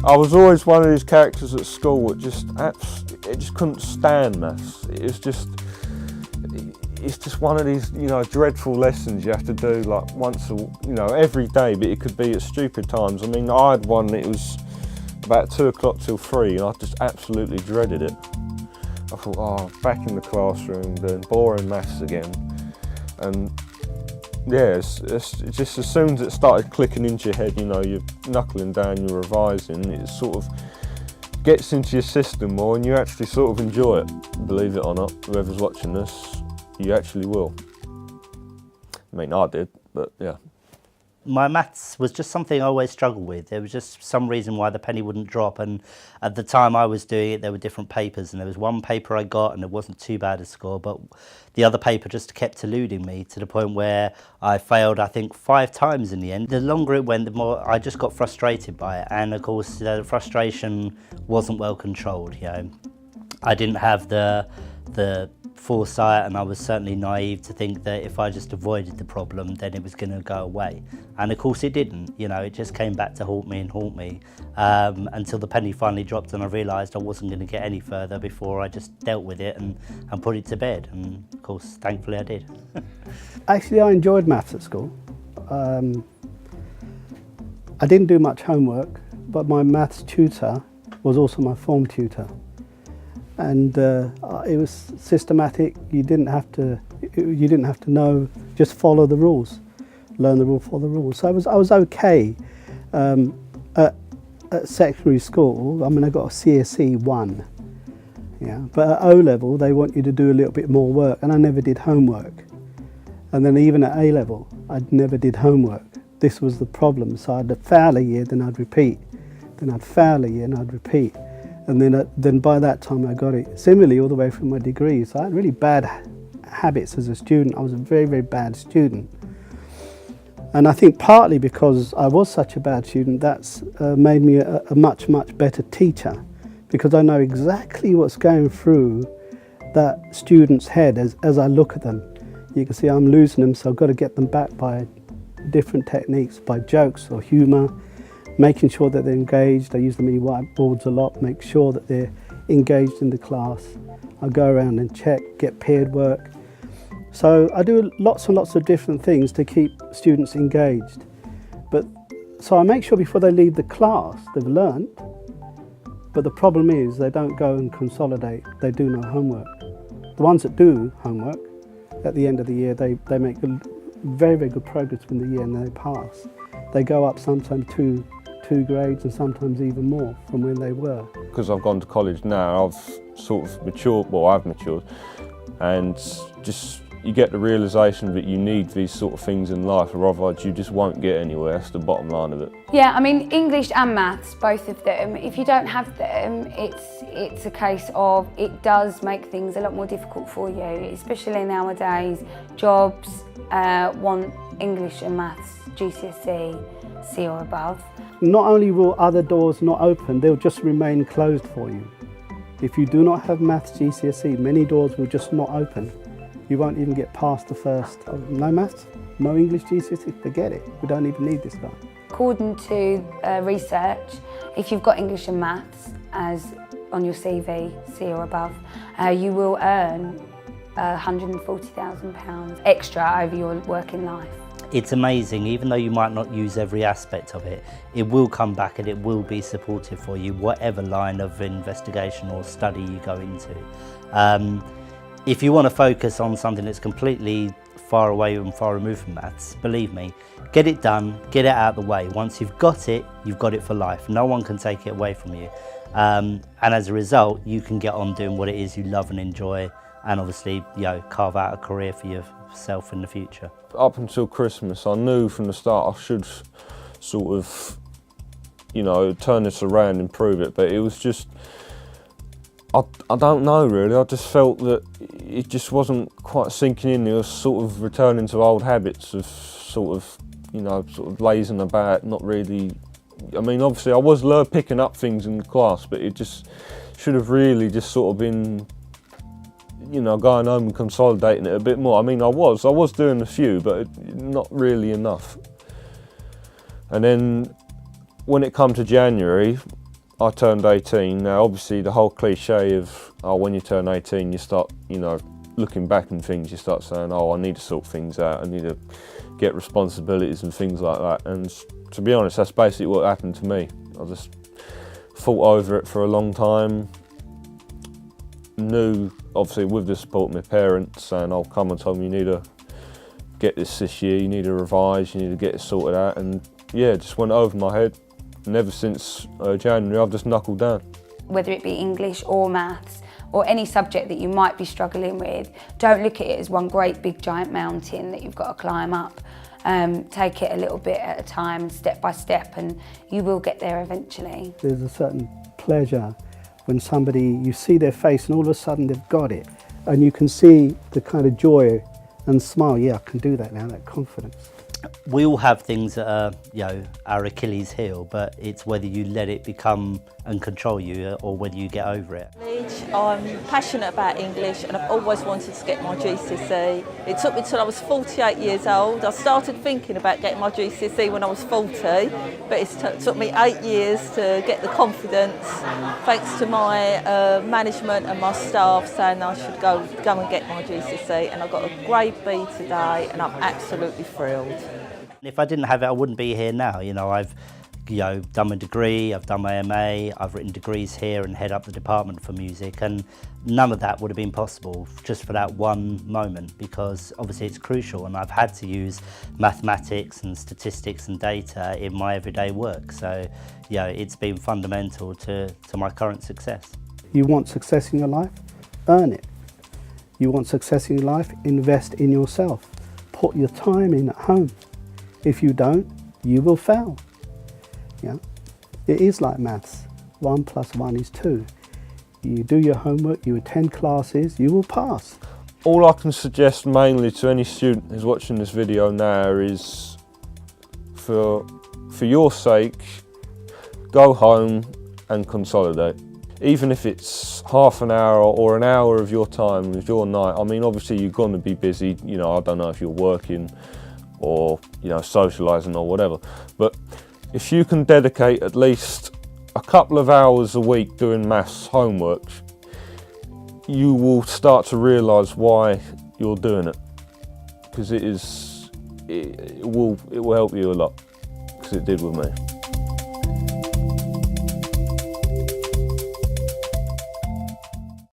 I was always one of these characters at school that just couldn't stand maths. It's just one of these, dreadful lessons you have to do like once, every day, but it could be at stupid times. I mean, I had one, it was about 2 o'clock till 3, and I just absolutely dreaded it. I thought, oh, back in the classroom doing boring maths again. And yeah, it's just as soon as it started clicking into your head, you're knuckling down, you're revising, it sort of gets into your system more and you actually sort of enjoy it. Believe it or not, whoever's watching this, you actually will. I mean, I did, but yeah. My maths was just something I always struggled with. There was just some reason why the penny wouldn't drop, and at the time I was doing it there were different papers, and there was one paper I got and it wasn't too bad a score, but the other paper just kept eluding me to the point where I failed I think 5 times in the end. The longer it went, the more I just got frustrated by it, and of course the frustration wasn't well controlled. I didn't have the foresight, and I was certainly naive to think that if I just avoided the problem then it was going to go away, and of course it didn't. It just came back to haunt me until the penny finally dropped and I realised I wasn't going to get any further before I just dealt with it and put it to bed, and of course thankfully I did. Actually, I enjoyed maths at school. I didn't do much homework, but my maths tutor was also my form tutor. And it was systematic. You didn't have to know. Just follow the rules, learn the rule, follow the rules. So I was okay at secondary school. I mean, I got a CSE 1. Yeah, but at O level they want you to do a little bit more work, and I never did homework. And then even at A level, I never did homework. This was the problem. So I'd fail a year, then I'd repeat. Then I'd fail a year, and I'd repeat. And then by that time I got it. Similarly, all the way through my degree. So I had really bad habits as a student. I was a very, very bad student. And I think partly because I was such a bad student, that's made me a much, much better teacher, because I know exactly what's going through that student's head as I look at them. You can see I'm losing them, so I've got to get them back by different techniques, by jokes or humour, making sure that they're engaged. I use the mini whiteboards a lot, make sure that they're engaged in the class. I go around and check, get paired work. So I do lots and lots of different things to keep students engaged. So I make sure before they leave the class they've learnt, but the problem is they don't go and consolidate, they do no homework. The ones that do homework, at the end of the year they make very, very good progress in the year and they pass. They go up sometimes two grades and sometimes even more from when they were. Because I've gone to college now, I've sort of matured, well, I've matured, and just you get the realisation that you need these sort of things in life, or otherwise you just won't get anywhere. That's the bottom line of it. Yeah, I mean, English and maths, both of them, if you don't have them, it's a case of it does make things a lot more difficult for you, especially nowadays. Jobs want English and maths, GCSE, C or above. Not only will other doors not open, they'll just remain closed for you. If you do not have maths GCSE, many doors will just not open. You won't even get past the first. No maths, no English GCSE, forget it. We don't even need this guy. According to research, if you've got English and maths as on your CV, C or above, you will earn £140,000 extra over your working life. It's amazing, even though you might not use every aspect of it, it will come back and it will be supportive for you, whatever line of investigation or study you go into. If you want to focus on something that's completely far away and far removed from maths, believe me, get it done, get it out of the way. Once you've got it for life. No one can take it away from you. And as a result, you can get on doing what it is you love and enjoy, and obviously, carve out a career for yourself in the future. Up until Christmas, I knew from the start I should sort of, turn this around, improve it, but it was just, I don't know really, I just felt that it just wasn't quite sinking in. It was sort of returning to old habits of sort of lazing about, not really, I mean obviously I was picking up things in the class, but it just should have really just sort of been, going home and consolidating it a bit more. I mean I was doing a few, but not really enough. And then when it come to January, I turned 18. Now obviously the whole cliche of, oh, when you turn 18 you start, you know, looking back and things, you start saying, oh, I need to sort things out, I need to get responsibilities and things like that. And to be honest, that's basically what happened to me. I just thought over it for a long time. Knew, obviously with the support of my parents, saying, oh, come and told me you need to get this year, you need to revise, you need to get it sorted out. And yeah, it just went over my head. And ever since January, I've just knuckled down. Whether it be English or maths, or any subject that you might be struggling with, don't look at it as one great big giant mountain that you've got to climb up. Take it a little bit at a time, step by step, and you will get there eventually. There's a certain pleasure when somebody, you see their face and all of a sudden they've got it, and you can see the kind of joy and smile, yeah, I can do that now, that confidence. We all have things that are, you know, our Achilles heel, but it's whether you let it become and control you or whether you get over it. I'm passionate about English and I've always wanted to get my GCSE. It took me till I was 48 years old. I started thinking about getting my GCSE when I was 40, but it took me 8 years to get the confidence, thanks to my management and my staff saying I should go and get my GCSE, and I got a grade B today and I'm absolutely thrilled. If I didn't have it, I wouldn't be here now. You know, I've done my degree, I've done my MA, I've written degrees here and head up the department for music, and none of that would have been possible just for that one moment, because obviously it's crucial and I've had to use mathematics and statistics and data in my everyday work. So, you know, it's been fundamental to my current success. You want success in your life? Earn it. You want success in your life? Invest in yourself. Put your time in at home. If you don't, you will fail. Yeah? It is like maths. 1 + 1 is 2. You do your homework, you attend classes, you will pass. All I can suggest mainly to any student who's watching this video now is, for your sake, go home and consolidate. Even if it's half an hour or an hour of your time with your night. I mean, obviously you're going to be busy, you know, I don't know if you're working or, you know, socialising or whatever, but if you can dedicate at least a couple of hours a week doing maths homework, you will start to realise why you're doing it, because it will help you a lot, because it did with me.